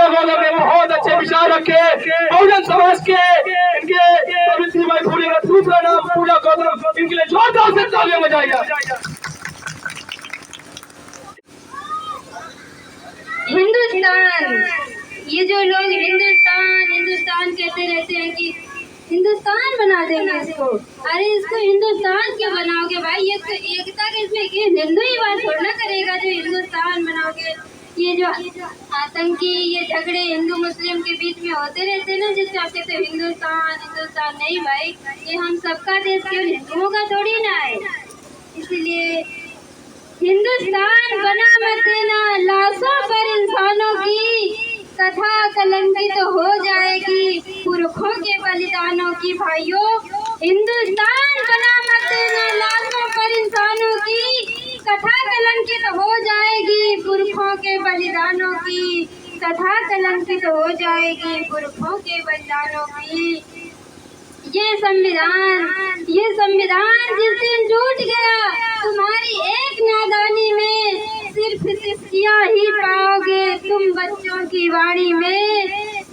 लोगों ने बहुत अच्छे विचार रखे। बहुजन समाज के इनके सावित्री बाई फुले का दूसरा नाम पूजा गौतम, इनके लिए जोरदार से तालियां बजाइए। हिंदुस्तान, ये जो लोग हिंदुस्तान कहते रहते हैं कि हिंदुस्तान बना देंगे इसको, अरे इसको हिंदुस्तान क्यों बनाओगे भाई? ये तो एकता के इसमें हिंदू ही बात थोड़ा ना करेगा जो हिंदुस्तान बनाओगे। ये जो आतंकी ये झगड़े हिंदू मुस्लिम के बीच में होते रहते हैं ना, जिससे आप कहते हो हिंदुस्तान नहीं भाई, ये हम सबका देश केवल हिंदुओं का थोड़ी ना है। इसलिए हिंदुस्तान बना मत देना, लाशों पर इंसानों की कथा कलंकित हो जाएगी पुरखों के बलिदानों की। भाइयों, हिंदुस्तान बना मत देना, लाशों पर इंसानों की कथा कलंकित हो जाएगी पुरखों के बलिदानों की। कथा कलंकित हो जाएगी पुरखों के बलिदानों की। ये संविधान जिस दिन टूट गया, तुम्हारी एक नादानी में सिर्फ सिस्कियाँ ही पाओगे तुम बच्चों की वाणी में।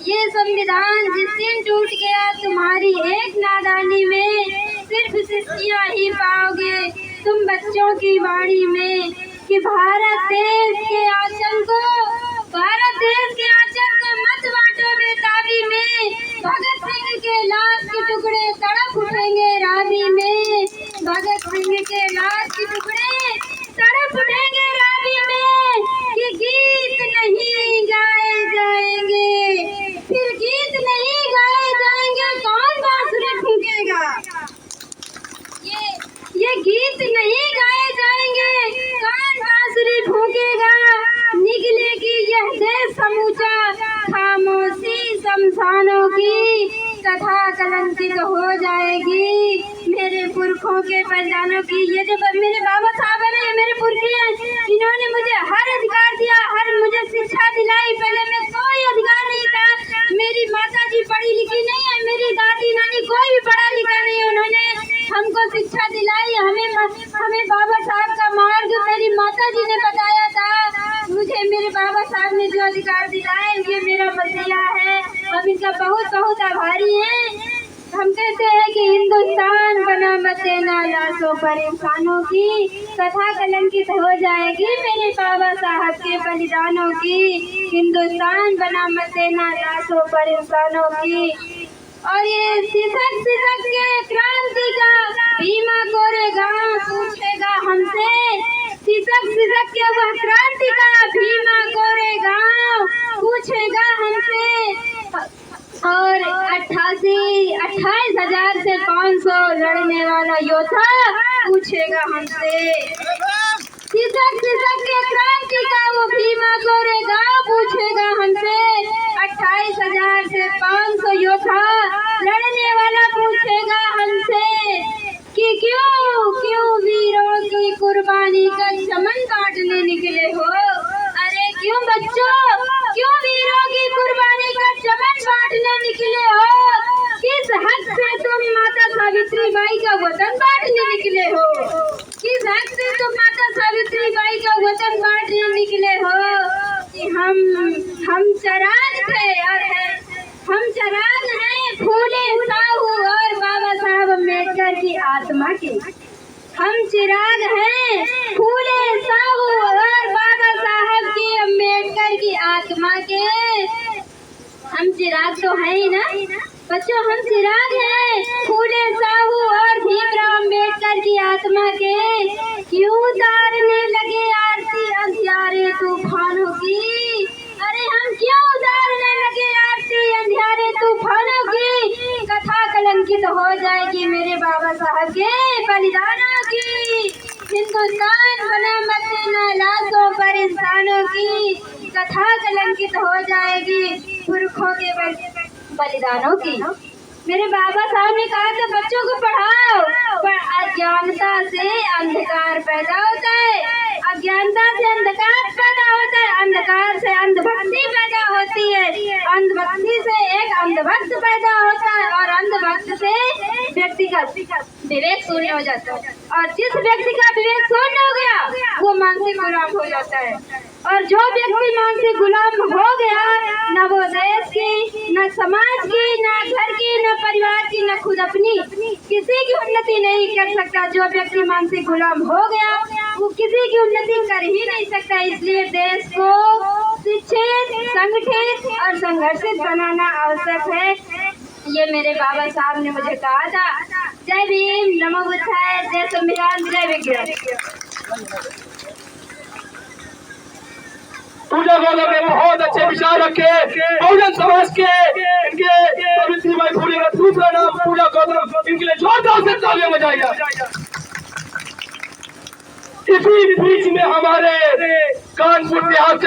ये संविधान जिस दिन टूट गया, तुम्हारी एक नादानी में सिर्फ सिस्कियाँ ही पाओगे तुम बच्चों की वाणी में। कि भारत देश के आंचल को मत बांटो बेताबी में। भगत सिंह के लाश के टुकड़े तड़प उठेंगे रावी में। भगत सिंह के लाश के टुकड़े तड़प उठेंगे रावी में। कि गीत नहीं गाए जाएंगे, फिर गीत नहीं गाए जाएंगे, कौन बांसुरी फूकेगा? ये गीत नहीं गाए जाएंगे, कौन बांसुरी फूकेगा? निकलेगी यह देश समूचा खामोशी शमशानों की। कथा कलंकित हो जाएगी मेरे पुरखों के बलिदानों की। ये जो मेरे बाबा साहब है ना, ये मेरे पुरखे हैं, इन्होंने मुझे हर अधिकार दिया, मुझे शिक्षा दिलाई। पहले में कोई अधिकार नहीं था। मेरी माता जी पढ़ी लिखी नहीं है, मेरी दादी नानी कोई भी पढ़ा लिखा नहीं है। उन्होंने हमको शिक्षा दिलाई, हमें बाबा साहब का मार्ग मेरी माता जी ने बताया था। मुझे मेरे बाबा साहब ने जो अधिकार दिलाए, ये मेरा मसीहा है, हम इनका बहुत बहुत आभारी हैं। हम कहते हैं कि हिंदुस्तान बना मत देना, लाशों पर इंसानों की कथा कलंकित हो जाएगी मेरे बाबा साहब के बलिदानों की। हिंदुस्तान बना मत देना, लाशों पर इंसानों की। और ये सिसक के क्रांति का भीमा कोरेगा पूछेगा हमसे। सिसक के वह क्रांति का भीमा कोरेगा पूछेगा हमसे। और 28,000 से 500 लड़ने वाला योद्धा पूछेगा हमसे। सिसक के क्रांति का वो भीमा कोरेगा पूछेगा हमसे। 28,000 से 500 योद्धा लड़ने वाला पूछेगा हमसे कि क्यों वीरों की कुर्बानी का चमन काटने निकले हो। अरे क्यों बच्चों, क्यों वीरों की कुर्बानी का चमन बांटने निकले हो? किस हक से तुम माता सावित्री बाई का वतन बांटने निकले हो? किस हक से तुम माता सावित्री बाई का वतन बांटने निकले हो? कि हम चराग थे और हम चराग हैं फूले साहू और बाबा साहब अम्बेडकर की आत्मा के। हम चिराग हैं फूले साहू और बाबा साहब की अम्बेडकर की आत्मा के। हम चिराग तो है ही ना बच्चों, हम चिराग हैं फूले साहू और भीमराव अम्बेडकर की आत्मा के। क्यों उतारने लगे आरती अंधियारे तूफानों की? अरे हम क्यों उतारने लगे आरती अंधियारे तूफानों की? कथा कलंकित हो जाएगी मेरे बाबा साहब के बलिदानों की। हिंदुस्तान बना मत देना, लाशों पर इंसानों की कथा कलंकित हो जाएगी पुरखों के बलिदानों की। मेरे बाबा साहब ने कहा था बच्चों को पढ़ाओ, पर अज्ञानता से अंधकार पैदा होता है, अज्ञानता से अंधकार पैदा होता है, अंधकार से अंधभक्ति पैदा होती है, अंधभक्ति से एक अंधभक्त पैदा होता है और अंधभक्त से व्यक्ति का विवेक शून्य हो जाता है। और जिस व्यक्ति का विवेक शून्य हो गया वो मानसिक गुलाम हो जाता है। और जो व्यक्ति मानसिक गुलाम हो गया, न ना समाज की, ना घर की, ना परिवार की, ना खुद अपनी। किसी की उन्नति नहीं कर सकता जो व्यक्ति मानसिक गुलाम हो गया, वो किसी की उन्नति कर ही नहीं सकता। इसलिए देश को शिक्षित, संगठित और संघर्षित बनाना आवश्यक है, ये मेरे बाबा साहब ने मुझे कहा था। जय भीम, नमो बुद्धाय, जय संविधान, जय विज्ञान। पूजा गौतम ने बहुत अच्छे विचार रखे। बहुजन समाज के इनके सावित्रीबाई फुले का दूसरा नाम पूजा गौतम, इनके लिए जोरदार से तालियां बजाई जाए। इसी बीच में हमारे कानपुर देहात